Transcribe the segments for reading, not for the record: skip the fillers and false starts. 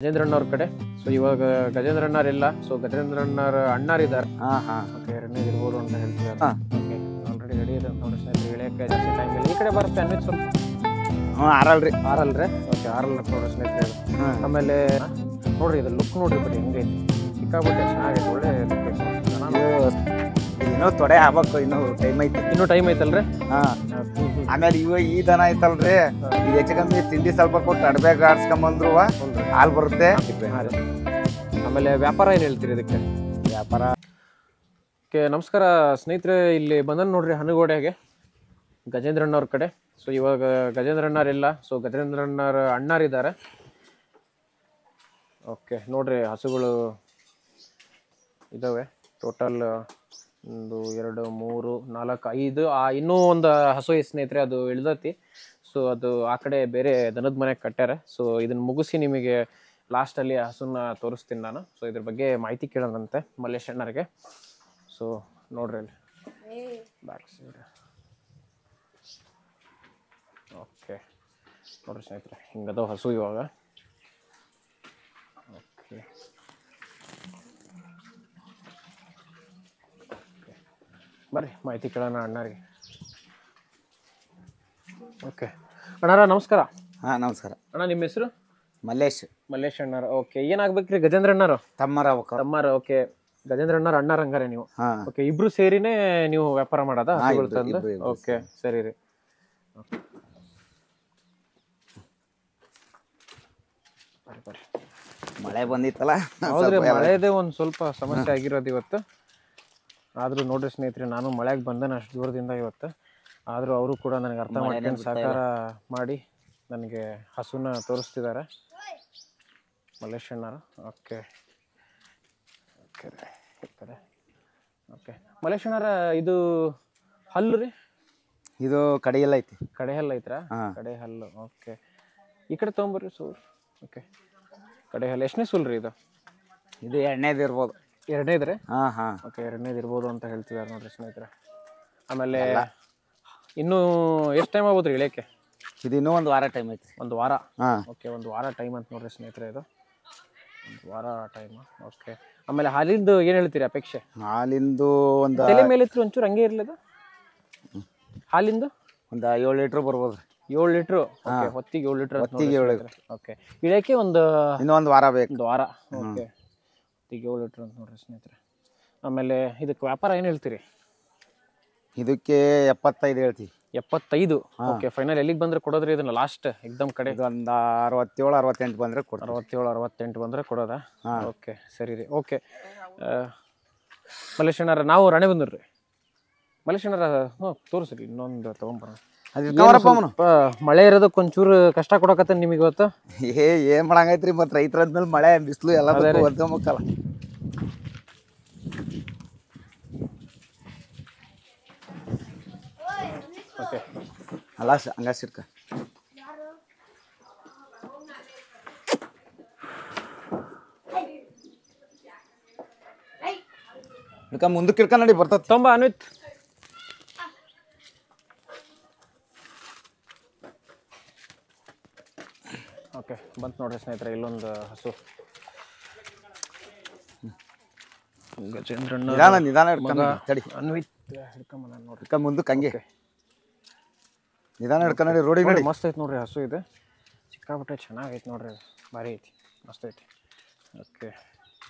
ಗಜೇಂದ್ರಣ್ಣವ್ರ ಕಡೆ. ಸೊ ಇವಾಗ ಗಜೇಂದ್ರಣ್ಣರಿಲ್ಲ, so ಗಜೇಂದ್ರಣ್ಣರ ಅಣ್ಣರಿದ್ದಾರೆ. Okay, ಎರಡನೇದು ಇರ್ಬೋದು ಅಂತ ಹೇಳ್ತಿದ್ದಾರೆ. ಓಕೆ, ಆಲ್ರೆಡಿ ರೆಡಿ ಇದೆ ಅಂತ ನೋಡಿ ಸ್ನೇಹಿತರೆ. ಇಳಿಯಕ್ಕೆ ಜಾಸ್ತಿ ಟೈಮ್ ಇಲ್ಲ. ಈ ಕಡೆ ಬರುತ್ತೆ ಅನ್ವಿತ್ ಸ್ವಲ್ಪ. ಆರಲ್ರಿ. ಓಕೆ, ಆರಲ್ ನೋಡ್ರಿ ಸ್ನೇಹಿತರೆ. ಆಮೇಲೆ ನೋಡ್ರಿ ಇದು ಲುಕ್ ನೋಡ್ರಿ ಬರೀ ಹೆಂಗೈತಿ, ಸಿಕ್ಕಾಬಿಟ್ಟೆ ಚೆನ್ನಾಗೈತೆ, ಒಳ್ಳೆ ಲುಕ್ ಐತೆ. ಇನ್ನೂ ತೊಡೆ ಆಗ್ಬೇಕು, ಇನ್ನೂ ಟೈಮ್ ಐತಿ. ಇನ್ನೂ ಟೈಮ್ ಐತಲ್ರಿ. ಆಮೇಲೆ ಈ ದನ ಐತಲ್ರಿ, ಈಗ ಹೆಚ್ಚು ಕಮ್ಮಿ ತಿಂಡಿ ಸ್ವಲ್ಪ ಕೊಟ್ಟು ಅಡ್ಬೇಗ ಆಡ್ಸ್ಕೊಂಬಂದ್ರು ಹಾಲು ಬರುತ್ತೆ. ಆಮೇಲೆ ವ್ಯಾಪಾರ ಏನು ಹೇಳ್ತೀರಿ ಇದಕ್ಕೆ? ವ್ಯಾಪಾರ ಓಕೆ, ನಮಸ್ಕಾರ ಸ್ನೇಹಿತರೆ. ಇಲ್ಲಿ ಬಂದನ್ ನೋಡ್ರಿ ಹನಗೋಡೆಗೆ ಗಜೇಂದ್ರಣ್ಣವ್ರ ಕಡೆ. ಸೊ ಇವಾಗ ಗಜೇಂದ್ರಣ್ಣರಿಲ್ಲ, ಸೊ ಗಜೇಂದ್ರಣ್ಣರ ಅಣ್ಣರಿದ್ದಾರೆ. ಓಕೆ, ನೋಡ್ರಿ ಹಸುಗಳು ಇದಾವೆ. ಟೋಟಲ್ 1 2 3 4 5 ಇನ್ನೂ ಒಂದು ಹಸು ಐತೆ ಸ್ನೇಹಿತರೆ, ಅದು ಇಳ್ದತಿ. ಸೊ ಅದು ಆ ಕಡೆ ಬೇರೆ ದನದ ಮನೆಗೆ ಕಟ್ಟ್ಯಾರ. ಸೊ ಇದನ್ನ ಮುಗಿಸಿ ನಿಮಗೆ ಲಾಸ್ಟಲ್ಲಿ ಹಸುನ ತೋರಿಸ್ತೀನಿ ನಾನು. ಸೊ ಇದ್ರ ಬಗ್ಗೆ ಮಾಹಿತಿ ಕೇಳೋಣಂತೆ ಮಲ್ಲೇಶ್ ಅಣ್ಣರಿಗೆ. ಸೊ ನೋಡ್ರಿ ಅಲ್ಲಿ ಬ್ಯಾಕ್ ಸೈಡ್. ಓಕೆ, ನೋಡ್ರಿ ಸ್ನೇಹಿತರೆ, ಹಿಂಗದ ಹಸು ಇವಾಗ. ಓಕೆ, ಬರ್ರಿ ಮಾಹಿತಿ ಕೇಳೋಣ ಅಣ್ಣರಿಗೆ. ಓಕೆ ಅಣ್ಣಾರ ನಮಸ್ಕಾರ. ನಮಸ್ಕಾರ ಅಣ್ಣ, ನಿಮ್ಮ ಹೆಸರು? ಮಲ್ಲೇಶ್. ಮಲ್ಲೇಶ್ ಅಣ್ಣಾರ. ಓಕೆ, ಏನಾಗ್ಬೇಕ್ರಿ? ಗಜೇಂದ್ರ ಅಣ್ಣಾರು ತಮ್ಮರ. ಓಕೆ, ಗಜೇಂದ್ರ ಅಣ್ಣಾರ ಅಣ್ಣಾರ ಹಂಗಾರೆ ನೀವು. ಓಕೆ, ಇಬ್ರು ಸೇರಿನೇ ನೀವು ವ್ಯಾಪಾರ ಮಾಡೋದಾ ಹಸುಗಳು ತಂದು? ಓಕೆ, ಸರಿ ರೀ. ಬರ್ರಿ. ಮಳೆ ಬಂದಿತ್ತಲ್ಲ, ಹೌದ್ರಿ, ಮಳೆದೇ ಒಂದು ಸ್ವಲ್ಪ ಸಮಸ್ಯೆ ಆಗಿರೋದು ಇವತ್ತು. ಆದ್ರೂ ನೋಡ್ರಿ ಸ್ನೇಹಿತರೆ, ನಾನು ಮಳೆಗೆ ಬಂದೇನೆ ಅಷ್ಟು ದೂರದಿಂದ ಇವತ್ತು. ಆದ್ರೂ ಅವರು ಕೂಡ ನನಗೆ ಅರ್ಥ ಮಾಡ್ಕೊಂಡು ಸಹಕಾರ ಮಾಡಿ ನನಗೆ ಹಸುನ ತೋರಿಸ್ತಿದ್ದಾರೆ ಮಲ್ಲೇಶ್ ಅಣ್ಣರು. ಓಕೆ ಓಕೆ ಓಕೆ, ಮಲ್ಲೇಶ್ ಅಣ್ಣರ ಇದು ಹಲ್ಲು ರೀ? ಇದು ಕಡೆಯೆಲ್ಲ ಐತಿ. ಕಡೆ ಹಲ್ಲು ಐತ್ರಾ? ಕಡೆ ಹಲ್ಲು. ಓಕೆ, ಈ ಕಡೆ ತೊಗೊಂಬರ್ರಿ ಸೂಲ್. ಓಕೆ, ಕಡೆ ಹಲ್ಲು ಎಷ್ಟನೇ ಸೂಲ್ ರೀ ಇದು? ಇದು ಎರಡನೇದು ಇರ್ಬೋದು. ಎರಡನೇದ್ರಿ? ಓಕೆ, 2ನೇದು ಇರ್ಬೋದು ಅಂತ ಹೇಳ್ತಿದ್ದಾರೆ ನೋಡ್ರಿ ಸ್ನೇಹಿತರೆ. ಆಮೇಲೆ ಇನ್ನೂ ಎಷ್ಟು ಟೈಮ್ ಆಗ್ಬೋದು ರೀ ಇಳಿಯಕ್ಕೆ? ಇದು ಇನ್ನೂ ಒಂದು ವಾರ ಟೈಮ್ ಐತಿ. ಒಂದು ವಾರ? ಓಕೆ, ಒಂದು ವಾರ ಟೈಮ್ ಅಂತ ನೋಡ್ರಿ ಸ್ನೇಹಿತರೆ, ಇದು ಒಂದು ವಾರ ಟೈಮ್. ಓಕೆ, ಆಮೇಲೆ ಹಾಲಿಂದು ಏನು ಹೇಳ್ತೀರಿ ಅಪೇಕ್ಷೆ? ಹಾಲಿಂದು ಒಂದು ತಲೆ ಮೇಲೆ ಇತ್ತು ಒಂಚೂರು ಹಂಗೆ ಇರಲಿಲ್ಲ. ಹಾಲಿಂದು ಒಂದು 7 ಲೀಟ್ರ್ ಬರ್ಬೋದು ರೀ. 7 ಲೀಟ್ರು? ಓಕೆ, ಹೊತ್ತಿಗೆ 7 ಲೀಟ್ರ್. ಹೊತ್ತಿಗೆ 7 ಲೀಟ್ರ್. ಓಕೆ, ಇಳಿಯಕ್ಕೆ ಒಂದು ಇನ್ನೊಂದು ವಾರ ಬೇಕು. ಒಂದು ವಾರ. ಓಕೆ, ಹೊತ್ತಿಗೆ 7 ಲೀಟ್ರ್ ಅಂತ ನೋಡ್ರಿ ಸ್ನೇಹಿತರೆ. ಆಮೇಲೆ ಇದಕ್ಕೆ ವ್ಯಾಪಾರ ಏನು ಹೇಳ್ತೀರಿ? ಇದಕ್ಕೆ 75 ಹೇಳ್ತೀವಿ. 75? ಓಕೆ, ಫೈನಲ್ ಎಲ್ಲಿಗೆ ಬಂದ್ರೆ ಕೊಡೋದ್ರಿ ಇದನ್ನ? ಲಾಸ್ಟ್ ಎಕ್ದಮ್ ಕಡೆ ಒಂದು 67 68 ಬಂದ್ರೆ ಕೊಡ್ತೀವಿ. 67 68 ಬಂದ್ರೆ ಕೊಡೋದಾ? ಓಕೆ, ಸರಿ ರೀ. ಓಕೆ, ಮಲ್ಲೇಶ್ ಅಣ್ಣಾರ, ನಾವು ರಾಣೆಬೆನ್ನೂರು ರೀ. ಮಲ್ಲೇಶ್ ಅಣ್ಣಾರ, ತೋರಿಸ್ರಿ ಇನ್ನೊಂದು ತೊಗೊಂಬರೋಣ. ಮಳೆ ಇರೋದಕ್ಕೆ ಒಂಚೂರು ಕಷ್ಟ ಕೊಡಕತ್ತ ನಿಮಗೆ ಇವತ್ತು. ಏನ್ ಮಾಡಂಗೈತ್ರಿ, ಮತ್ತೆ ರೈತರ ಆದ್ಮೇಲೆ ಮಳೆ ಬಿಸಿಲು ಎಲ್ಲ ಒದ್ಕೊಂಬೇಕಲ್ಲ. ಓಕೆ, ಅಲ್ಲ ಹಂಗ ಸಿರ್ಕ ಮುಂದಕ್ಕೆ ಇಡ್ಕ ನಡಿ ಬರ್ತದ. ತೊಂಬ ಅನ್ವಿತ್. ಓಕೆ, ಬಂತು ನೋಡ್ರಿ ಸ್ನೇಹಿತರೆ, ಇಲ್ಲೊಂದು ಹಸು. ಗಜೇಂದ್ರಣ್ಣ ನಿಧಾನ ಅನ್ವಿತ್ ಹಿಡ್ಕೊಂಬ ನೋಡ್ರಿ. ಮುಂದಕ್ಕೆ ಹಂಗೆ ನಿಧಾನ ಹಿಡ್ಕ ನಡಿ. ರೋಡಿ ನೋಡಿ, ಮಸ್ತ್ ಐತಿ ನೋಡ್ರಿ ಹಸು. ಇದು ಸಿಕ್ಕಾಬಿಟ್ಟೆ ಚೆನ್ನಾಗೈತಿ ನೋಡ್ರಿ, ಭಾರಿ ಐತಿ, ಮಸ್ತ್ ಐತಿ. ಓಕೆ,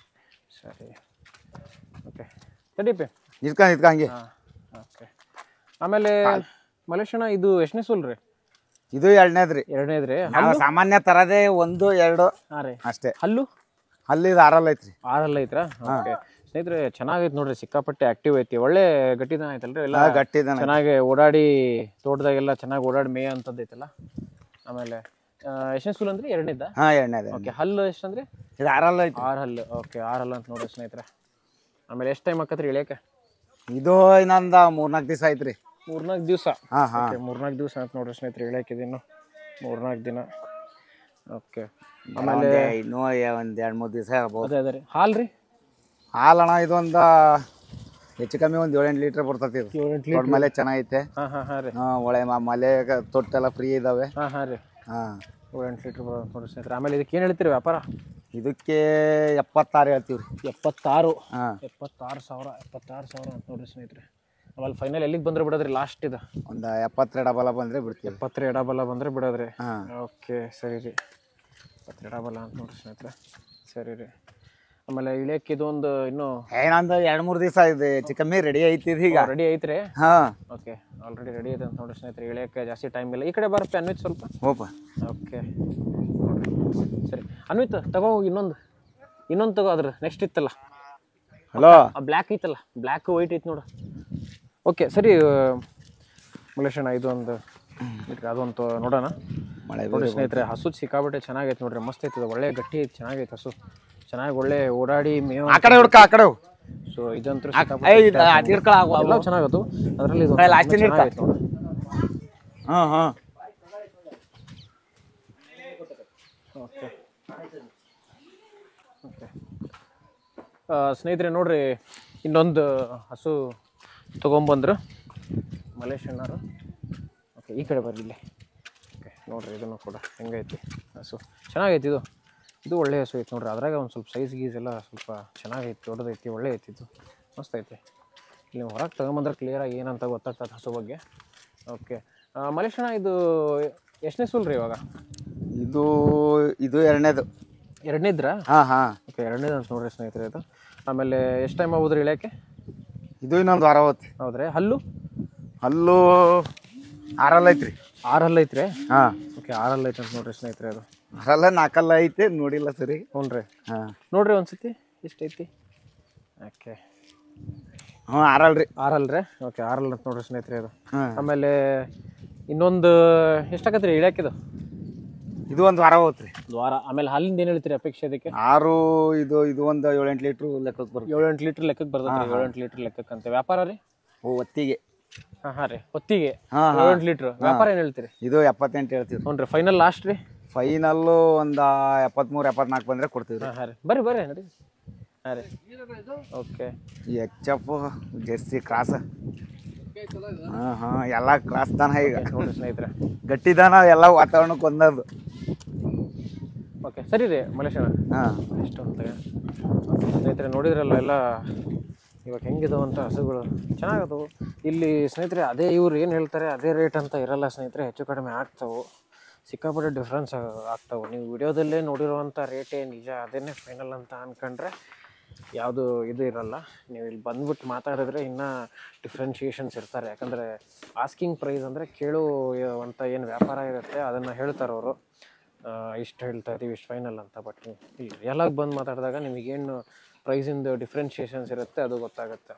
ಸರಿ. ಓಕೆ, ತಡೀಪಿ ನಿತ್ಕ ಹಂಗೆ. ಓಕೆ, ಆಮೇಲೆ ಮಲ್ಲೇಶ್ ಅಣ್ಣ, ಇದು ಎಷ್ಟನೇ ಸೂಲ್ ರೀ? ಇದು ಎರಡನೇದ್ರಿ. ಎರಡನೇದ್ರಿ? ಸಾಮಾನ್ಯ ತರದೇ 1 2 ಅಷ್ಟೇ. ಹಲ್ಲು ಇದು 6 ಐತ್ರಿ. 6 ಐತ್ರಾ? ಓಕೆ ಸ್ನೇಹಿತರೆ, ಚೆನ್ನಾಗೈತಿ ನೋಡ್ರಿ, ಸಿಕ್ಕಾಪಟ್ಟೆ ಆಕ್ಟಿವ್ ಐತಿ, ಒಳ್ಳೆ ಗಟ್ಟಿದನ ಐತಲ್ರಿ ಎಲ್ಲ. ಗಟ್ಟಿದನ ಚೆನ್ನಾಗಿ ಓಡಾಡಿ ತೋಟದಾಗೆಲ್ಲ ಚೆನ್ನಾಗಿ ಓಡಾಡಿ ಮೇಯ ಅಂತದ್ದು ಐತಲ್ಲ. ಆಮೇಲೆ ಎಷ್ಟನೇ ಸೂಲ್ ಅಂದ್ರಿ? ಎರಡನೇದ? ಎರಡನೇದ. ಓಕೆ, ಹಲ್ಲು ಎಷ್ಟಂದ್ರಿ? ಇದು 6 ಐತಿ. 6 ಹಲ್ಲು. ಓಕೆ, 6 ಹಲ್ಲು ಅಂತ ನೋಡ್ರಿ ಸ್ನೇಹಿತರೆ. ಆಮೇಲೆ ಎಷ್ಟು ಟೈಮ್ ಆಕತ್ರಿ ಇಳಿಯಕ್ಕೆ? ಇದು ಇನ್ನೊಂದು 3-4 ದಿವಸ ಐತ್ರಿ. 3-4 ದಿವಸ? 3-4 ದಿವಸ ಅಂತ ನೋಡ್ರಿ ಸ್ನೇಹಿತರೆ ಇಳಿಯಕ್ಕೆ. ಇನ್ನು 3-4 ದಿನ. ಓಕೆ, ಆಮೇಲೆ ಇನ್ನೂ ಒಂದು 2-3 ದಿವಸ ಇರ್ಬೋದು. ಅದೇ ರೀ. ಹಾಲು ರೀ? ಹಾಲಣ್ಣ ಇದೊಂದು ಹೆಚ್ಚು ಕಮ್ಮಿ ಒಂದು 7-8 ಲೀಟರ್ ಬರ್ತೈತಿ. ಇದು ಮಲೆ ಚೆನ್ನಾಗೈತೆ. ಒಳ್ಳೆ ಮಲೆ ತೊಟ್ಟೆಲ್ಲ ಫ್ರೀ ಇದಾವೆ. ರೀ. 7-8 ಲೀಟರ್ ನೋಡ್ರಿ ಸ್ನೇಹಿತರೆ. ಆಮೇಲೆ ಇದಕ್ಕೆ ಏನು ಹೇಳ್ತೀರಿ ವ್ಯಾಪಾರ? ಇದಕ್ಕೆ 76 ಹೇಳ್ತೀವಿ ರೀ. 76. ಹಾಂ 76,000 ಅಂತ ನೋಡ್ರಿ ಸ್ನೇಹಿತರೆ. ಆಮೇಲೆ ಫೈನಲ್ ಎಲ್ಲಿಗೆ ಬಂದ್ರೆ ಬಿಡೋದ್ರಿ ಲಾಸ್ಟ್ ಇದು? ಒಂದು 72 ಡಬಲ ಬಂದರೆ ಬಿಡ್ತೀವಿ. 72 ಎಡಬಲ ಬಂದರೆ ಬಿಡೋದ್ರಿ. ಹಾಂ ಓಕೆ ಸರಿ ರೀ. 72 ಎಡಬಲ ಅಂತ ನೋಡ್ರಿ ಸ್ನೇಹಿತರೆ. ಸರಿ ರೀ. ಆಮೇಲೆ ಇಳಿಯಕ್ಕೆ ಇದೊಂದು ಇನ್ನೂ ಏನಂದ 2-3 ದಿವಸ ಇದೆ ಚಿಕಮ್ಮಿ ರೆಡಿ ಐತಿ ಈಗ. ರೆಡಿ ಐತ್ರಿ? ಹಾಂ ಓಕೆ ಆಲ್ರೆಡಿ ರೆಡಿ ಇದೆ ಅಂತ ನೋಡ್ರಿ ಸ್ನೇಹಿತರೆ. ಇಳಿಯಕ್ಕೆ ಜಾಸ್ತಿ ಟೈಮ್ ಇಲ್ಲ. ಈ ಕಡೆ ಬರುತ್ತೆ ಅನ್ವಿತ್ ಸ್ವಲ್ಪ. ಹೋಪ. ಓಕೆ ನೋಡ್ರಿ ಸರಿ ಅನ್ವಿತ್ ತಗೋ ಹೋಗಿ ಇನ್ನೊಂದು ತಗೋ. ಅದ್ರ ನೆಕ್ಸ್ಟ್ ಇತ್ತಲ್ಲ ಹಲೋ ಬ್ಲ್ಯಾಕ್ ಐತಲ್ಲ, ಬ್ಲ್ಯಾಕ್ ವೈಟ್ ಐತೆ ನೋಡು. ಓಕೆ ಸರಿ ಮಲೇಶಣ್ಣ ಇದೊಂದು ಅದೊಂದು ನೋಡೋಣ. ಮಳೆ ನೋಡಿ ಸ್ನೇಹಿತರೆ ಹಸು ಸಿಕ್ಕಾಬಿಟ್ಟೆ ಚೆನ್ನಾಗೈತೆ ನೋಡ್ರಿ. ಮಸ್ತ್ ಐತೆ, ಒಳ್ಳೆ ಗಟ್ಟಿ ಐತೆ, ಚೆನ್ನಾಗೈತೆ ಹಸು. ಚೆನ್ನಾಗಿ ಒಳ್ಳೆ ಓಡಾಡಿ ಮೇವು ಆ ಕಡೆ ಹುಡ್ಕ ಆ ಕಡೆ. ಸೊ ಇದಂತೂ ಎಲ್ಲ ಚೆನ್ನಾಗತ್ತು. ಅದರಲ್ಲಿ ಹಾಂ ಹಾಂ ಓಕೆ ಓಕೆ ಸ್ನೇಹಿತರೆ ನೋಡ್ರಿ ಇನ್ನೊಂದು ಹಸು ತೊಗೊಂಬಂದ್ರು ಮಲೇಶಣ್ಣರು. ಓಕೆ ಈ ಕಡೆ ಬರ್ಲಿ. ಓಕೆ ನೋಡ್ರಿ ಇದನ್ನು ಕೂಡ ಹೆಂಗೈತಿ ಹಸು. ಚೆನ್ನಾಗೈತಿ ಇದು ಒಳ್ಳೆ ಹಸು ಐತಿ ನೋಡ್ರಿ. ಅದ್ರಾಗ ಒಂದು ಸ್ವಲ್ಪ ಸೈಜ್ ಗೀಸ್ ಎಲ್ಲ ಸ್ವಲ್ಪ ಚೆನ್ನಾಗೈತಿ, ದೊಡ್ಡದೈತಿ, ಒಳ್ಳೆ ಐತಿ. ಇದು ಮಸ್ತ್ ಐತಿ. ಇಲ್ಲಿ ಹೊರಗೆ ತಗೊಂಬಂದ್ರೆ ಕ್ಲಿಯರಾಗಿ ಏನಂತ ಗೊತ್ತಾಗ್ತದೆ ಹಸು ಬಗ್ಗೆ. ಓಕೆ ಮಲೇಶಣ್ಣ ಇದು ಎಷ್ಟನೇ ಸೂಲ್ ರೀ ಇವಾಗ? ಇದು ಎರಡನೇದು. ಎರಡನೇದ್ರಾ? ಹಾಂ ಹಾಂ ಓಕೆ ಎರಡನೇದು ಅಂತ ನೋಡ್ರಿ ಸ್ನೇಹಿತರೆ ಇದು. ಆಮೇಲೆ ಎಷ್ಟು ಟೈಮ್ ಆಗ್ಬೋದ್ರಿ ಇಳ್ಯಾಕೆ? ಇದು ಇನ್ನೊಂದು ವಾರ ಹೋಗ್ತಿ. ಹೌದ್ರಿ. ಹಲ್ಲು 6 ಐತ್ರಿ. 6 ಐತ್ರಿ? ಹಾಂ ಓಕೆ 6 ಐತೆ ಅಂತ ನೋಡ್ರಿ ಸ್ನೇಹಿತರೆ ಅದು. 6 4 ಐತೆ ನೋಡಿಲ್ಲ ಸರಿ. ಹ್ಞೂ ರೀ. ಹಾಂ ನೋಡ್ರಿ ಒಂದ್ಸತಿ ಎಷ್ಟೈತಿ. ಓಕೆ 6 ರೀ. 6 ರೀ. ಓಕೆ 6 ಅಂತ ನೋಡ್ರಿ ಸ್ನೇಹಿತರೆ ಅದು. ಹಾಂ ಆಮೇಲೆ ಇನ್ನೊಂದು ಎಷ್ಟಾಗತ್ತೆ ರೀ ಇಳ್ಯಾಕಿದು? ಇದು ಒಂದು ವಾರ ಹೋಗ್ತ್ರಿ. ಒಂದು ವಾರ. ಆಮೇಲೆ ಹಾಲಿಂದ ಏನು ಹೇಳ್ತೀರಿ ಅಪೇಕ್ಷೆ ಅದಕ್ಕೆ? 6 ಇದು ಒಂದು 7-8 ಲೀಟ್ರ್ ಲೆಕ್ಕಕ್ಕೆ ಬರುತ್ತೆ. 7-8 ಲೀಟ್ರ್ ಲೆಕ್ಕಕ್ಕೆ ಬರ್ತದೆ. 7-8 ಲೀಟ್ರ್ ಲೆಕ್ಕಕ್ಕೆ ಅಂತ. ವ್ಯಾಪಾರ ರೀ? ಒತ್ತಿಗೆ. ಹಾಂ ರೀ ಹೊತ್ತಿಗೆ 7-8 7 ಲೀಟ್ರ್. ವ್ಯಾಪಾರ ಏನು ಹೇಳ್ತೀರಿ? ಇದು 78 ಹೇಳ್ತೀವಿ. ಹ್ಞೂ ರೀ. ಫೈನಲ್ ಲಾಸ್ಟ್ ರೀ? ಫೈನಲ್ಲು ಒಂದು 73-74 ಬಂದರೆ ಕೊಡ್ತೀವಿ ರೀ. ಹಾಂ ರೀ. ಬರ್ರಿ ನಡಿ. ಹಾಂ ರೀ. Okay HF Jersey cross. ಹಾಂ ಹಾಂ ಎಲ್ಲ ಕ್ರಾಸ್ ದಾನ ಈಗ ನೋಡ್ರಿ ಸ್ನೇಹಿತರೆ. ಗಟ್ಟಿ ದಾನ ಎಲ್ಲ ವಾತಾವರಣಕ್ಕೆ ಒಂದದು. ಓಕೆ ಸರಿ ರೀ ಮಲೇಶಣ್ಣ. ಹಾಂ ಎಷ್ಟು ಅಂತ ಸ್ನೇಹಿತರೆ ನೋಡಿದ್ರಲ್ಲ ಎಲ್ಲ ಇವಾಗ ಹೆಂಗಿದಾವಂತ ಹಸುಗಳು. ಚೆನ್ನಾಗದವು ಇಲ್ಲಿ ಸ್ನೇಹಿತರೆ. ಅದೇ ಇವ್ರು ಏನು ಹೇಳ್ತಾರೆ ಅದೇ ರೇಟ್ ಅಂತ ಇರಲ್ಲ ಸ್ನೇಹಿತರೆ. ಹೆಚ್ಚು ಕಡಿಮೆ ಆಗ್ತಾವೆ, ಸಿಕ್ಕಾಪಟ್ಟೆ ಡಿಫ್ರೆನ್ಸ್ ಆಗ್ತಾವೆ. ನೀವು ವಿಡಿಯೋದಲ್ಲೇ ನೋಡಿರುವಂಥ ರೇಟೇ ನಿಜ, ಅದೇನೇ ಫೈನಲ್ ಅಂತ ಅಂದ್ಕೊಂಡ್ರೆ ಯಾವುದು ಇದು ಇರಲ್ಲ. ನೀವು ಇಲ್ಲಿ ಬಂದ್ಬಿಟ್ಟು ಮಾತಾಡಿದ್ರೆ ಇನ್ನೂ ಡಿಫ್ರೆನ್ಷಿಯೇಷನ್ಸ್ ಇರ್ತಾರೆ. ಯಾಕಂದರೆ ಆಸ್ಕಿಂಗ್ ಪ್ರೈಸ್ ಅಂದರೆ ಕೇಳುವಂಥ ಏನು ವ್ಯಾಪಾರ ಇರುತ್ತೆ ಅದನ್ನು ಹೇಳ್ತಾರೆ ಅವರು. ಇಷ್ಟು ಹೇಳ್ತಾ ಇದ್ದೀವಿ, ಇಷ್ಟು ಫೈನಲ್ ಅಂತ. ಬಟ್ ಇಲ್ಲಿ ರಿಯಲಾಗಿ ಬಂದು ಮಾತಾಡಿದಾಗ ನಿಮಗೇನು ಪ್ರೈಸಿಂದು ಡಿಫ್ರೆನ್ಷಿಯೇಷನ್ಸ್ ಇರುತ್ತೆ ಅದು ಗೊತ್ತಾಗುತ್ತೆ.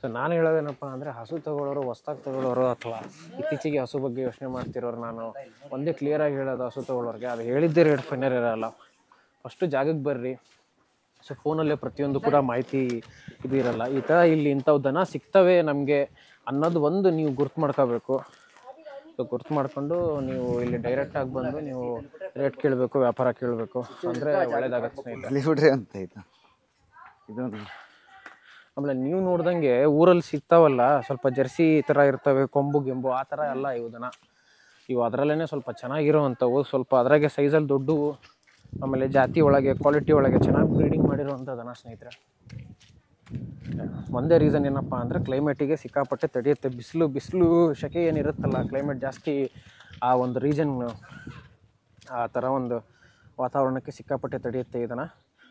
ಸೊ ನಾನು ಹೇಳೋದೇನಪ್ಪ ಅಂದರೆ ಹಸು ತೊಗೊಳ್ಳೋರು, ಹೊಸ್ದಾಗಿ ತೊಗೊಳ್ಳೋರು ಅಥವಾ ಇತ್ತೀಚೆಗೆ ಹಸು ಬಗ್ಗೆ ಯೋಚನೆ ಮಾಡ್ತಿರೋರು, ನಾನು ಒಂದೇ ಕ್ಲಿಯರಾಗಿ ಹೇಳೋದು ಹಸು ತೊಗೊಳ್ಳೋರಿಗೆ ಅದು ಹೇಳಿದ್ದೇ ರೇಟ್ ಫೈನಲ್ ಇರೋಲ್ಲ. ಫಸ್ಟು ಜಾಗಕ್ಕೆ ಬರ್ರಿ. ಸೊ ಫೋನಲ್ಲೇ ಪ್ರತಿಯೊಂದು ಕೂಡ ಮಾಹಿತಿ ಇದು ಇರಲ್ಲ. ಈ ಥರ ಇಲ್ಲಿ ಇಂಥವು ದನ ಸಿಗ್ತವೆ ನಮಗೆ ಅನ್ನೋದು ಒಂದು ನೀವು ಗುರ್ತು ಮಾಡ್ಕೋಬೇಕು. ಸೊ ಗುರ್ತು ಮಾಡಿಕೊಂಡು ನೀವು ಇಲ್ಲಿ ಡೈರೆಕ್ಟಾಗಿ ಬಂದು ನೀವು ರೇಟ್ ಕೇಳಬೇಕು, ವ್ಯಾಪಾರ ಕೇಳಬೇಕು, ಅಂದರೆ ಒಳ್ಳೇದಾಗತ್ತೆ ಸ್ನೇಹಿತರೆ. ಬಿಡ್ರಿ ಅಂತ ಆಯ್ತು ಇದು. ಆಮೇಲೆ ನೀವು ನೋಡ್ದಂಗೆ ಊರಲ್ಲಿ ಸಿಗ್ತಾವಲ್ಲ ಸ್ವಲ್ಪ ಜರ್ಸಿ ಈ ಥರ ಇರ್ತವೆ, ಕೊಂಬು ಗೆಂಬು ಆ ಥರ ಎಲ್ಲ ಇವು ದನ. ಇವು ಅದರಲ್ಲೇ ಸ್ವಲ್ಪ ಚೆನ್ನಾಗಿರೋ ಅಂಥವು, ಸ್ವಲ್ಪ ಅದ್ರಾಗೆ ಸೈಜಲ್ಲಿ ದೊಡ್ಡವು, ಆಮೇಲೆ ಜಾತಿ ಒಳಗೆ ಕ್ವಾಲಿಟಿ ಒಳಗೆ ಚೆನ್ನಾಗಿ ಬ್ರೀಡಿಂಗ್ ಮಾಡಿರೋವಂಥ ದನ ಸ್ನೇಹಿತರೆ. ಒಂದೇ ರೀಸನ್ ಏನಪ್ಪ ಅಂದರೆ ಕ್ಲೈಮೇಟಿಗೆ ಸಿಕ್ಕಾಪಟ್ಟೆ ತಡೆಯುತ್ತೆ. ಬಿಸಿಲು ಸೆಕೆ ಏನಿರುತ್ತಲ್ಲ, ಕ್ಲೈಮೇಟ್ ಜಾಸ್ತಿ ಆ ಒಂದು ರೀಜನ್, ಆ ಥರ ಒಂದು ವಾತಾವರಣಕ್ಕೆ ಸಿಕ್ಕಾಪಟ್ಟೆ ತಡೆಯುತ್ತೆ ಇದನ್ನು.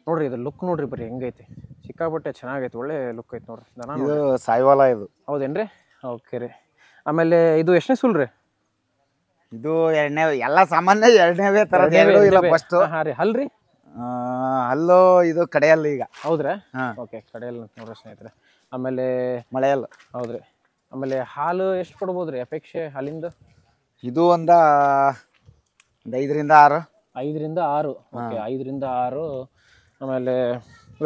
ನೋಡಿರಿ ಇದು ಲುಕ್ ನೋಡಿರಿ ಬರೀ ಹೆಂಗೈತಿ, ಸಿಕ್ಕಾಪಟ್ಟೆ ಚೆನ್ನಾಗೈತೆ, ಒಳ್ಳೆ ಲುಕ್ ಐತೆ ನೋಡಿರಿ ದನ. ಇದು ಸಾಯಿವಾಲ ಇದು. ಹೌದೇನ್ರಿ? ಓಕೆ ರೀ. ಆಮೇಲೆ ಇದು ಎಷ್ಟನೇ ಸೂಲ್ ರೀ? ಇದು ಎರಡನೇ, ಎಲ್ಲ ಸಾಮಾನ್ಯ ಎರಡನೇವೇ ಥರ ಇಲ್ಲ ಫಸ್ಟು. ಹಾಂ ರೀ. ಹಲ್ರಿ? ಅಲ್ಲೋ ಇದು ಕಡೆಯಲ್ಲ ಈಗ. ಹೌದ್ರಾ? ಹಾಂ ಓಕೆ ಕಡೆಯಲ್ಲ ಅಂತ ನೋಡ್ರಿ ಸ್ನೇಹಿತರೆ. ಆಮೇಲೆ ಮಳೆಯಲ್ಲ. ಹೌದ್ರಿ. ಆಮೇಲೆ ಹಾಲು ಎಷ್ಟು ಕೊಡ್ಬೋದು ರೀ ಅಪೇಕ್ಷೆ ಹಾಲಿಂದ? ಇದು ಒಂದು 5ರಿಂದ 6. 5ರಿಂದ 6. ಓಕೆ 5ರಿಂದ 6. ಆಮೇಲೆ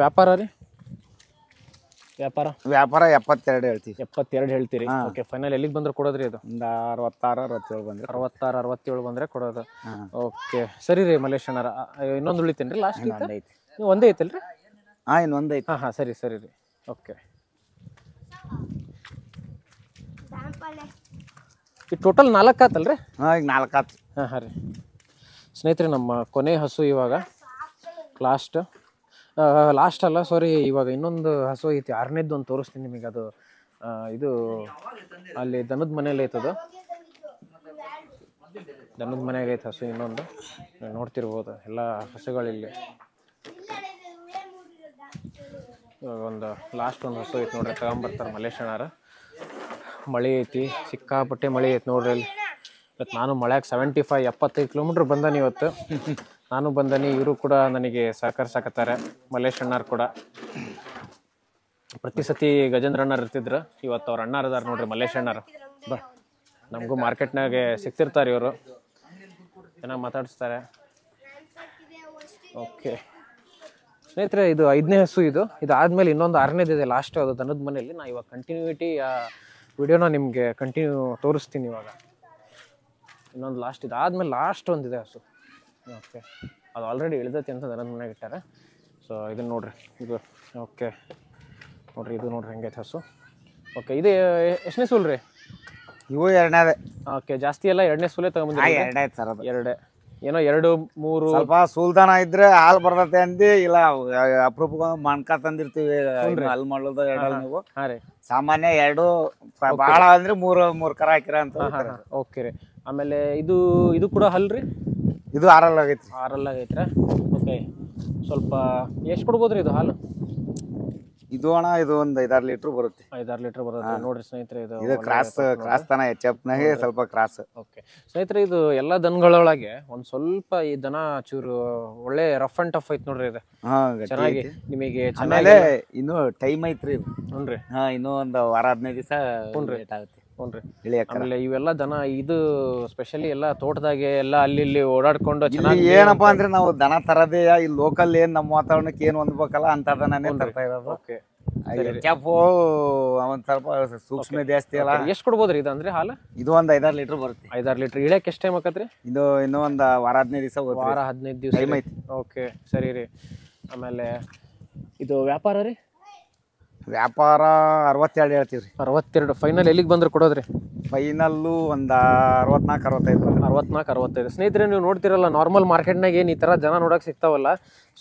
ವ್ಯಾಪಾರ ರೀ? ವ್ಯಾಪಾರ 72 ಹೇಳ್ತೀವಿ. 72 ಹೇಳ್ತೀರಿ? ಓಕೆ ಫೈನಲ್ ಎಲ್ಲಿಗೆ ಬಂದ್ರೆ ಕೊಡೋದ್ರಿ ಅದು? ಒಂದು 66-67 ಬಂದರೆ. 66-67 ಬಂದರೆ ಕೊಡೋದು. ಓಕೆ ಸರಿ ರೀ ಮಲೇಶಣ್ಣರ. ಇನ್ನೊಂದು ಉಳಿತೇನೆ ರೀ ಲಾಸ್ಟ್ ಐತೆ? ನೀವು ಒಂದೇ ಐತಲ್ರಿ? ಹಾಂ ಇನ್ನೊಂದು ಐತೆ. ಹಾಂ ಸರಿ ರೀ. ಓಕೆ ಈ ಟೋಟಲ್ 4 ಆತಲ್ರಿ? ಹಾಂ ಈಗ 4 ಆತು. ಹಾಂ ರೀ. ಸ್ನೇಹಿತರೆ ನಮ್ಮ ಕೊನೆ ಹಸು ಇವಾಗ ಲಾಸ್ಟ್ ಅಲ್ಲ ಸಾರಿ, ಇವಾಗ ಇನ್ನೊಂದು ಹಸು ಐತಿ, 6ನೇದ್ದು ಒಂದು ತೋರಿಸ್ತೀನಿ ನಿಮಗೆ. ಅದು ಇದು ಅಲ್ಲಿ ದನದ ಮನೇಲಿ ಐತದು, ದನದ ಮನೆಯಾಗ ಐತೆ ಹಸು ಇನ್ನೊಂದು, ನೋಡ್ತಿರ್ಬೋದು ಎಲ್ಲ ಹಸುಗಳಿಲ್ಲಿ. ಇವಾಗ ಒಂದು ಲಾಸ್ಟ್ ಒಂದು ಹಸು ಐತಿ ನೋಡ್ರಿ, ತಗೊಂಬರ್ತಾರೆ ಮಲ್ಲೇಶಣ್ಣಾರ. ಮಳೆ ಐತಿ, ಸಿಕ್ಕಾಪಟ್ಟೆ ಮಳೆ ಐತಿ ನೋಡ್ರಿ ಅಲ್ಲಿ. ಇವತ್ತು ನಾನು ಮಳೆಯಾಗ 75 ಕಿಲೋಮೀಟ್ರ್ ಬಂದಾನೆ ಇವತ್ತು. ನಾನು ಬಂದಾನೆ, ಇವರು ಕೂಡ ನನಗೆ ಸಹಕರಿಸಾಕತ್ತಾರೆ, ಮಲ್ಲೇಶಣ್ಣಾರು ಕೂಡ. ಪ್ರತಿ ಸತಿ ಗಜೇಂದ್ರ ಅಣ್ಣಾರು ಇರ್ತಿದ್ರು, ಇವತ್ತು ಅವ್ರ ಅಣ್ಣಾರು ಅದಾರ ನೋಡ್ರಿ, ಮಲ್ಲೇಶಣ್ಣಾರು. ನಮಗೂ ಮಾರ್ಕೆಟ್ನಾಗೆ ಸಿಗ್ತಿರ್ತಾರೆ ಇವರು, ಚೆನ್ನಾಗಿ ಮಾತಾಡಿಸ್ತಾರೆ. ಓಕೆ ಸ್ನೇಹಿತರೆ, ಇದು 5ನೇ ಹಸು. ಇದಾದ್ಮೇಲೆ ಇನ್ನೊಂದು 6ನೇದಿದೆ ಲಾಸ್ಟ್, ಅದು ದನದ ಮನೆಯಲ್ಲಿ. ನಾ ಇವಾಗ ಕಂಟಿನ್ಯೂಟಿ ವಿಡಿಯೋನ ನಿಮಗೆ ಕಂಟಿನ್ಯೂ ತೋರಿಸ್ತೀನಿ ಇವಾಗ. ಇನ್ನೊಂದು ಲಾಸ್ಟ್, ಇದಾದ್ಮೇಲೆ ಲಾಸ್ಟ್ ಒಂದಿದೆ ಹಸು. ಓಕೆ, ಅದು ಆಲ್ರೆಡಿ ಇಳಿದೈತಿ ಅಂತ ದನದ ಮನೆಗೆ ಇಟ್ಟಾರೆ. ಸೊ ಇದನ್ನು ನೋಡ್ರಿ, ಇದು ಓಕೆ ನೋಡ್ರಿ, ಇದು ನೋಡ್ರಿ ಹೆಂಗೈತೆ ಹಸು. ಓಕೆ, ಇದು ಎಷ್ಟನೇ ಸೂಲ್ ರೀ? ಇವು 2ನೇದೇ. ಓಕೆ, ಜಾಸ್ತಿ ಎಲ್ಲ 2ನೇ ಸೂಲೇ ತಗೊಂಬಂದಿರಿ? 2 ಐತೆ ಸರ್, ಅದು 2 ಏನೋ 2 3 ಸ್ವಲ್ಪ ಸೂಲ್ದಾನ ಇದ್ರೆ ಹಾಲು ಬರ್ತೈತೆ ಅಂದಿ, ಇಲ್ಲ ಅಪರೂಪಕ್ಕೆ ಮಣ್ಕ ತಂದಿರ್ತೀವಿ ಅಲ್ಲಿ ಮಾಡೋದು. 2 ನೀವು ಸಾಮಾನ್ಯ 2 ಭಾಳ ಅಂದ್ರೆ 3 ಕರ ಹಾಕಿರ ಅಂತ. ಓಕೆ ರೀ. ಆಮೇಲೆ ಇದು ಕೂಡ ಹಲ್ರಿ? ಇದು 6 ಆಗೈತಿ. 6 ಆಗೈತ್ರಾ? ಓಕೆ, ಸ್ವಲ್ಪ ಎಷ್ಟು ಕೊಡ್ಬೋದ್ರಿ ಇದು ಹಾಲು? ಇದು ಅಣ್ಣ, ಇದು ಒಂದು 5-6 ಲೀಟ್ರ್ ಬರುತ್ತೆ. 5-6 ಲೀಟ್ರ್ ಬರುತ್ತೆ ನೋಡ್ರಿ ಸ್ನೇಹಿತರೆ. ಇದು ಕ್ರಾಸ್ ತನ ಹೆಚ್ಚಪ್ನಾಗೆ ಸ್ವಲ್ಪ ಕ್ರಾಸ್. ಓಕೆ ಸ್ನೇಹಿತರೆ, ಇದು ಎಲ್ಲ ದನಗಳೊಳಗೆ ಒಂದ್ ಸ್ವಲ್ಪ ಈ ದನ ಚೂರು ಒಳ್ಳೆ ರಫ್ ಅಂಡ್ ಟಫ್ ಐತಿ ನೋಡ್ರಿ. ಇದು ಚೆನ್ನಾಗಿ ನಿಮಗೆ ಆಮೇಲೆ ಇನ್ನು ಟೈಮ್ ಐತ್ರಿ ಇದು. ಹುನ್ರಿ, ಇನ್ನೂ ಒಂದು ವಾರ 15 ದಿವಸ ಲೇಟ್ ಆಗುತ್ತೆ. ಹುನ್ರಿ. ಆಮೇಲೆ ಇವೆಲ್ಲ ದನ ಇದು ಸ್ಪೆಷಲಿ ಎಲ್ಲ ತೋಟದಾಗೆ ಎಲ್ಲ ಅಲ್ಲಿ ಇಲ್ಲಿ ಓಡಾಡ್ಕೊಂಡು ಚೆನ್ನಾಗಿ. ಏನಪ್ಪಾ ಅಂದ್ರೆ ನಾವು ದನ ತರದೇ ಈ ಲೋಕಲ್ ಏನ್ ನಮ್ಮ ವಾತಾವರಣಕ್ಕೆ ಏನ್ ಹೊಂದ್ಬೇಕಲ್ಲ ಅಂತ ದನನೇ ತರ್ತಾ ಇರೋದು. ಓಕೆ, ಒಂದ್ ಸ್ವಲ್ಪ ಸೂಕ್ಷ್ಮ ಜಾಸ್ತಿ ಅಲ್ಲ. ಎಷ್ಟು ಕೊಡ್ಬೋದ್ರಿ ಇದು ಅಂದ್ರೆ ಹಾಲು? ಇದು ಒಂದ್ 5-6 ಲೀಟರ್ ಬರುತ್ತೆ. 5-6 ಲೀಟರ್ ಇಳಿಯಕ್ಕೆ ಎಷ್ಟು ಟೈಮ್ ಆಕತ್ರಿ? ಇದು ಇನ್ನೂ ಒಂದ್ ವಾರ 15 ದಿವಸ. ವಾರ 15 ದಿವಸ ಟೈಮ್ ಐತಿ. ಓಕೆ ಸರಿ ರೀ. ಆಮೇಲೆ ಇದು ವ್ಯಾಪಾರ ರೀ? ವ್ಯಾಪಾರ 62 ಹೇಳ್ತೀವ್ರಿ. 62 ಫೈನಲ್ ಎಲ್ಲಿಗೆ ಬಂದ್ರೆ ಕೊಡೋದ್ರಿ? ಫೈನಲ್ಲು ಒಂದು 64-65. 64-65. ಸ್ನೇಹಿತರೆ, ನೀವು ನೋಡ್ತಿರಲ್ಲ ನಾರ್ಮಲ್ ಮಾರ್ಕೆಟ್ನಾಗ ಏನು ಈ ಥರ ಜನ ನೋಡೋಕೆ ಸಿಗ್ತಾವಲ್ಲ,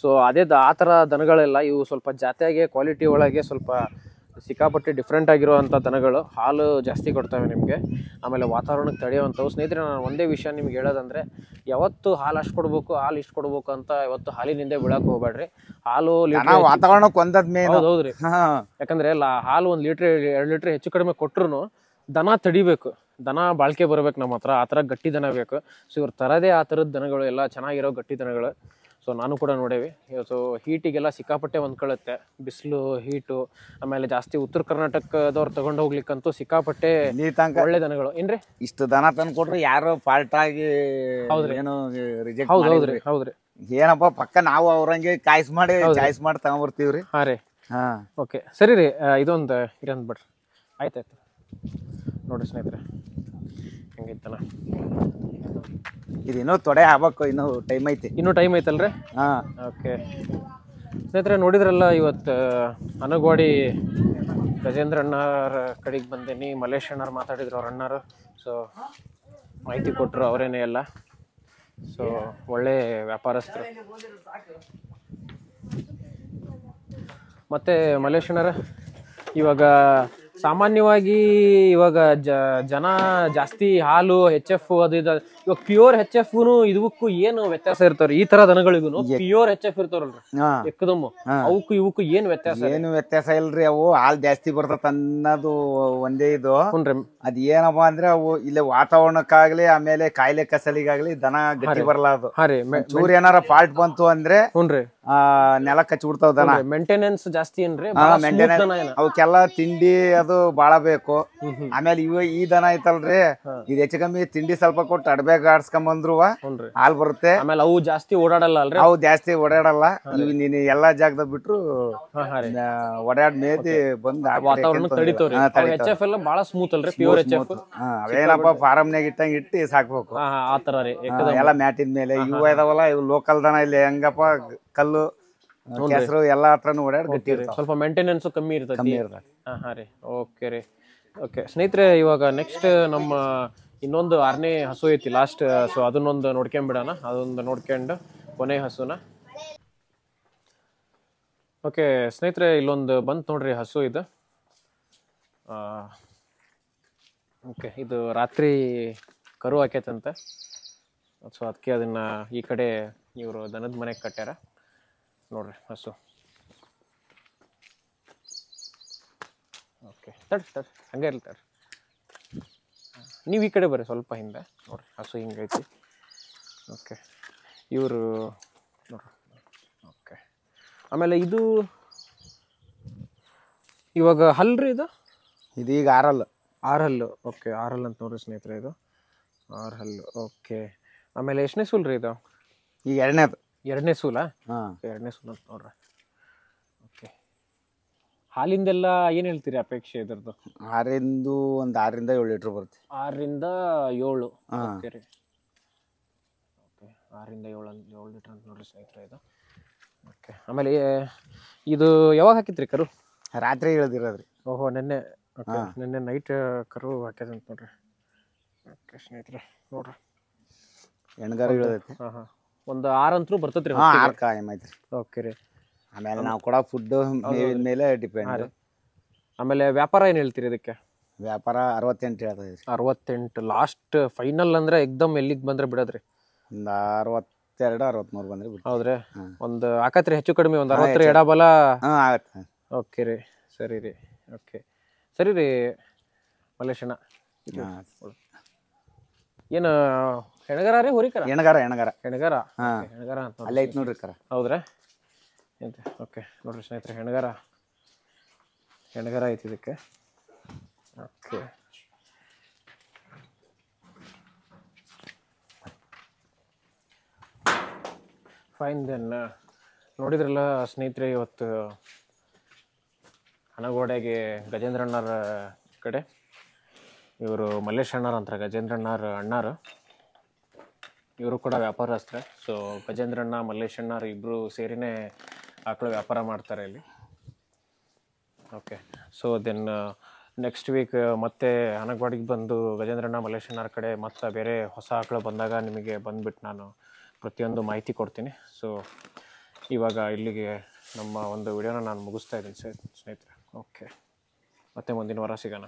ಸೊ ಅದೇ ಆ ಥರ ದನಗಳೆಲ್ಲ ಇವು ಸ್ವಲ್ಪ ಜಾತಿಯಾಗಿ ಕ್ವಾಲಿಟಿ ಒಳಗೆ ಸ್ವಲ್ಪ ಸಿಕ್ಕಾಪಟ್ಟೆ ಡಿಫ್ರೆಂಟ್ ಆಗಿರುವಂಥ ದನಗಳು. ಹಾಲು ಜಾಸ್ತಿ ಕೊಡ್ತವೆ ನಿಮಗೆ, ಆಮೇಲೆ ವಾತಾವರಣಕ್ಕೆ ತಡೆಯುವಂಥವು. ಸ್ನೇಹಿತರೆ, ನಾನು ಒಂದೇ ವಿಷಯ ನಿಮ್ಗೆ ಹೇಳೋದಂದರೆ, ಯಾವತ್ತು ಹಾಲು ಅಷ್ಟು ಕೊಡ್ಬೇಕು, ಹಾಲು ಇಷ್ಟು ಕೊಡ್ಬೇಕು ಅಂತ ಯಾವತ್ತು ಹಾಲಿನಿಂದ ಬೀಳಕ್ಕೆ ಹೋಗ್ಬೇಡ್ರಿ. ಹಾಲು ವಾತಾವರಣಕ್ಕೆ ಒಂದದ್ ಮೇನ್. ಹೌದ್ರಿ, ಯಾಕಂದ್ರೆ ಹಾಲು 1 ಲೀಟ್ರ್ 2 ಲೀಟ್ರ್ ಹೆಚ್ಚು ಕಡಿಮೆ ಕೊಟ್ಟರು ದನ ತಡಿಬೇಕು, ದನ ಬಾಳ್ಕೆ ಬರ್ಬೇಕು ನಮ್ಮ ಹತ್ರ. ಆ ಥರ ಗಟ್ಟಿ ದನ ಬೇಕು. ಸೊ ಇವ್ರು ತರದೇ ಆ ಥರದ ದನಗಳು ಎಲ್ಲ ಚೆನ್ನಾಗಿರೋ ಗಟ್ಟಿ ದನಗಳು. ಸೊ ನಾನು ಕೂಡ ನೋಡೇವಿ. ಸೊ ಹೀಟಿಗೆಲ್ಲ ಸಿಕ್ಕಾಪಟ್ಟೆ ಹೊಂದ್ಕೊಳ್ಳುತ್ತೆ, ಬಿಸಿಲು ಹೀಟು. ಆಮೇಲೆ ಜಾಸ್ತಿ ಉತ್ತರ ಕರ್ನಾಟಕದವ್ರು ತಗೊಂಡು ಹೋಗ್ಲಿಕ್ಕಂತೂ ಸಿಕ್ಕಾಪಟ್ಟೆ ಒಳ್ಳೆ ದನಗಳು. ಏನ್ರಿ ಇಷ್ಟು ದನ ತಂದು ಕೊಟ್ರೆ ಯಾರು ಫಾಲ್ಟ್ ಆಗಿ ಏನು ರಿಜೆಕ್ಟ್? ಹೌದ್ರಿ ಹೌದ್ರಿ. ಏನಪ್ಪ ಪಕ್ಕ ನಾವು ಅವ್ರಂಗೆ ಚಾಯ್ಸ್ ಮಾಡಿ ತಗೊಂಡ್ಬರ್ತೀವ್ರಿ. ಹಾಂ ರೀ. ಓಕೆ ಸರಿ ರೀ. ಇದೊಂದು ಇರಂದ್ ಬಿಡ್ರಿ. ಆಯ್ತಾಯ್ತು ನೋಡ್ರಿ ಸ್ನೇಹಿತರೆ, ಹೆಂಗೈತನ ಇದು ಇನ್ನೂ ತೊಡೆ ಆಗ್ಬೇಕು, ಇನ್ನೂ ಟೈಮ್ ಐತಿ. ಇನ್ನೂ ಟೈಮ್ ಐತಲ್ರಿ? ಹಾಂ. ಓಕೆ ಸ್ನೇಹಿತರೆ, ನೋಡಿದ್ರಲ್ಲ ಇವತ್ತು ಅನಗವಾಡಿ ಗಜೇಂದ್ರ ಅಣ್ಣಾರ ಕಡೆಗೆ ಬಂದೇನಿ. ಮಲ್ಲೇಶ್ ಅಣ್ಣಾರು ಮಾತಾಡಿದ್ರು, ಅವ್ರ ಅಣ್ಣಾರು. ಸೊ ಮಾಹಿತಿ ಕೊಟ್ಟರು ಅವರೇನೆ ಎಲ್ಲ. ಸೊ ಒಳ್ಳೆ ವ್ಯಾಪಾರಸ್ಥರು. ಮತ್ತು ಮಲ್ಲೇಶ್ ಅಣ್ಣಾರ, ಇವಾಗ ಸಾಮಾನ್ಯವಾಗಿ ಇವಾಗ ಜನ ಜಾಸ್ತಿ ಹಾಲು HF ಅದು ಇದು. ಇವಾಗ ಪ್ಯೂರ್ HF ಇದಕ್ಕೂ ಏನು ವ್ಯತ್ಯಾಸ ಇರ್ತಾವ್ರಿ? ಈ ತರ ದನಗಳಿಗೂ ಪ್ಯೂರ್ HF ಇರ್ತಾವಲ್ರಿ ಎಕ್ಕದಮ್ಮು, ಅವಕ್ಕೂ ಇವಕ್ಕೂ ಏನ್ ವ್ಯತ್ಯಾಸ? ಏನು ವ್ಯತ್ಯಾಸ ಇಲ್ರಿ. ಅವು ಹಾಲು ಜಾಸ್ತಿ ಬರ್ತದ ಅನ್ನೋದು ಒಂದೇ ಇದು. ಅದ್ ಏನಪ್ಪಾ ಅಂದ್ರೆ ಅವು ಇಲ್ಲಿ ವಾತಾವರಣಕ್ಕಾಗ್ಲಿ ಆಮೇಲೆ ಕಾಯಿಲೆ ಕಸಲಿಗಾಗ್ಲಿ ದನ ಗಟ್ಟಿ ಬರಲ್ಲ. ಅದು ಚೂರ್ ಏನಾರ ಫಾಲ್ಟ್ ಬಂತು ಅಂದ್ರೆ ನೆಲ ಕಚ್ಚಿ ಬಿಡ್ತಾವ ದನ. ಮೇಂಟೆನೆನ್ಸ್ ಜಾಸ್ತಿ ಏನ್ರಿ? ಅವಕ್ಕೆಲ್ಲ ತಿಂಡಿ ಅದು ಬಾಳ ಬೇಕು. ಆಮೇಲೆ ಈ ದನ ಐತಲ್ರಿ, ಇದು ಹೆಚ್ಚು ಕಮ್ಮಿ ತಿಂಡಿ ಸ್ವಲ್ಪ ಕೊಟ್ಟು ಅಡ್ಬೇಗ ಆಡ್ಸ್ಕೊಂಬಂದ್ರು ಹಾಲ್ ಬರುತ್ತೆ. ಆಮೇಲೆ ಅವು ಜಾಸ್ತಿ ಓಡಾಡಲ್ಲ ಅಲ್ರಿ? ಅವು ಜಾಸ್ತಿ ಓಡಾಡಲ್ಲ. ನೀನ್ ಎಲ್ಲಾ ಜಾಗದಾಗ ಬಿಟ್ರು ಓಡಾಡ್ ಮೇದಿ ಬಂದ್ ವಾತಾವರಣ ತಡಿತವ್ರಿ. HF ಎಲ್ಲ ಬಾಳ ಸ್ಮೂತ್ ಅಲ್ರಿ? ಪ್ಯೂರ್ HF ಅವೇನಪ್ಪ ಫಾರಮ್ನಾಗ ಇಟ್ಟಂಗ ಇಟ್ಟು ಸಾಕ್ಬೇಕು. ಆತರ ರೀ ಎಲ್ಲ ಮ್ಯಾಟಿನ ಮೇಲೆ. ಇವು ಇದಾವಲ್ಲ, ಇವು ಲೋಕಲ್ ದನ. ಇಲ್ಲಿ ಹೆಂಗಪ್ಪ ಕಲ್ಲು ಕೆಸರು ಎಲ್ಲಾ ಹತ್ರನು ಓಡಾಡ್ ಗಟ್ಟಿ ಇರ್ತಾವ. ಸ್ವಲ್ಪ ಮೇಂಟೆನೆನ್ಸ್ ಕಮ್ಮಿ ಇರ್ತದೆ. ಹಾ ರೀ. ಓಕೆ ರೀ. ಓಕೆ ಸ್ನೇಹಿತರೆ, ಇವಾಗ ನೆಕ್ಸ್ಟ್ ನಮ್ಮ ಇನ್ನೊಂದು 6ನೇ ಹಸು ಐತಿ ಲಾಸ್ಟ್. ಸೊ ಅದನ್ನೊಂದು ನೋಡ್ಕೊಂಡ್ಬಿಡೋಣ. ಅದೊಂದು ನೋಡ್ಕೊಂಡು ಕೊನೆ ಹಸುನ ಓಕೆ ಸ್ನೇಹಿತರೆ, ಇಲ್ಲೊಂದು ಬಂತು ನೋಡ್ರಿ ಹಸು ಇದು. ಓಕೆ, ಇದು ರಾತ್ರಿ ಕರು ಹಾಕೈತಂತೆ. ಸೊ ಅದಕ್ಕೆ ಅದನ್ನು ಈ ಕಡೆ ಇವರು ದನದ ಮನೆಗೆ ಕಟ್ಟ್ಯಾರ ನೋಡ್ರಿ ಹಸು. ಓಕೆ, ತಡ್ರಿ ಹಂಗೆ ಇರ್ತಾರೆ. ನೀವು ಈ ಕಡೆ ಬರ್ರಿ ಸ್ವಲ್ಪ ಹಿಂದೆ ನೋಡ್ರಿ, ಹಸು ಹಿಂಗೈತಿ. ಓಕೆ, ಇವರು ನೋಡ್ರಿ. ಓಕೆ, ಆಮೇಲೆ ಇದು ಇವಾಗ ಹಲ್ರಿ ಇದು ಇದೀಗ ಆರಲ್ಲು. ಓಕೆ, ಆರಲ್ ಅಂತ ನೋಡ್ರಿ ಸ್ನೇಹಿತರೆ, ಇದು 6 ಹಲ್ಲು. ಓಕೆ, ಆಮೇಲೆ ಎಷ್ಟನೇ ಸೂಲ್ ರೀ ಇದು? ಈಗ ಎರಡನೇ ಸೂಲಾ? ಎರಡನೇ ಸೂಲ್ ಅಂತ ನೋಡ್ರಿ. ಓಕೆ, ಹಾಲಿಂದೆಲ್ಲ ಏನು ಹೇಳ್ತೀರಿ ಅಪೇಕ್ಷೆ ಇದ್ರದ್ದು? 6ರಿಂದ 7 ಲೀಟ್ರ್ ಬರುತ್ತೆ. 6ರಿಂದ 7. ಓಕೆ ರೀ. ಓಕೆ, 6ರಿಂದ 7 ಲೀಟ್ರ್ ಅಂತ ನೋಡ್ರಿ ಸ್ನೇಹಿತರೆ ಇದು. ಓಕೆ, ಆಮೇಲೆ ಇದು ಯಾವಾಗ ಹಾಕಿದ್ರಿ ಕರು? ರಾತ್ರಿ ಇಳ್ದಿರೋದ್ರಿ. ಓಹೋ, ನೆನ್ನೆ. ಓಕೆ, ನೆನ್ನೆ ನೈಟ್ ಕರು ಹಾಕ್ಯದಂತ ನೋಡ್ರಿ. ಓಕೆ ಸ್ನೇಹಿತರೆ ನೋಡ್ರಿ, ಹೆಣ್ಗಾರ ಇಳ್ದೈತಿ. ಒಂದು 6 ಅಂತರೂ ಬರ್ತೈತ್ರಿ. 6 ಕಾಯಂ ಐತ್ರಿ. ಓಕೆ ರೀ. ಆಮೇಲೆ ನಾವು ಕೊಡೋ ಫುಡ್ ಮೇವಿನ ಮೇಲೆ ಡಿಪೆಂಡ್. ಆಮೇಲೆ ವ್ಯಾಪಾರ ಏನು ಹೇಳ್ತೀರಿ ಇದಕ್ಕೆ? ವ್ಯಾಪಾರ 68 ಹೇಳ್ತದೆ. 68 ಲಾಸ್ಟ್ ಫೈನಲ್ ಅಂದ್ರೆ ಎಕ್ದಮ್ ಎಲ್ಲಿಗೆ ಬಂದ್ರೆ ಬಿಡೋದ್ರಿ? ಒಂದು 62-63 ಬಂದ್ರೆ ಬಿಡ್ತೀವಿ. ಹೌದ್ರಿ. ಒಂದು ಆಕತ್ರಿ ಹೆಚ್ಚು ಕಡಿಮೆ ಒಂದು 60 ಎಡಬಲ ಆಗತ್ತೆ. ಓಕೆ ರೀ, ಸರಿ ರೀ. ಓಕೆ, ಸರಿ ರೀ ಮಲ್ಲೇಶಣ್ಣ. ಏನು ಹೆಣಗಾರ ರೀ ಹೋರಿಕರ? ಹೆಣಗಾರ. ಹೆಣಗಾರ ಅಂತ ಅಲ್ಲೇ ಐತಿ ನೋಡ್ರಿ ಕರ. ಹೌದ್ರಾ? ಓಕೆ ನೋಡ್ರಿ ಸ್ನೇಹಿತರೆ, ಹೆಣಗಾರ ಐತಿ ಇದಕ್ಕೆ. Okay, fine then. ನೋಡಿದ್ರಲ್ಲ ಸ್ನೇಹಿತರೆ, ಇವತ್ತು ಹನಗೋಡೆಗೆ ಗಜೇಂದ್ರಣ್ಣರ ಕಡೆ ಇವರು ಮಲ್ಲೇಶ್ ಅಣ್ಣಾರ ಅಂತಾರೆ, ಗಜೇಂದ್ರಣ್ಣರ ಅಣ್ಣಾರು. ಇವರು ಕೂಡ ವ್ಯಾಪಾರಸ್ತ್ರೆ. ಸೊ ಗಜೇಂದ್ರಣ್ಣ ಮಲ್ಲೇಶ್ ಅಣ್ಣಾರು ಇಬ್ಬರು ಸೇರಿನೇ ಆಕಳು ವ್ಯಾಪಾರ ಮಾಡ್ತಾರೆ ಇಲ್ಲಿ. Okay, so then next week ಮತ್ತೆ ಹನಗವಾಡಿಗೆ ಬಂದು ಗಜೇಂದ್ರಣ್ಣ ಮಲ್ಲೇಶ್ ಅಣ್ಣಾರ ಕಡೆ ಮತ್ತೆ ಬೇರೆ ಹೊಸ ಆಕಳು ಬಂದಾಗ ನಿಮಗೆ ಬಂದುಬಿಟ್ಟು ನಾನು ಪ್ರತಿಯೊಂದು ಮಾಹಿತಿ ಕೊಡ್ತೀನಿ. ಸೊ ಇವಾಗ ಇಲ್ಲಿಗೆ ನಮ್ಮ ಒಂದು ವಿಡಿಯೋನ ನಾನು ಮುಗಿಸ್ತಾ ಇದ್ದೀನಿ ಸ್ನೇಹಿತರೆ. ಓಕೆ, ಮತ್ತೆ ಮುಂದಿನ ವಾರ ಸಿಗೋಣ.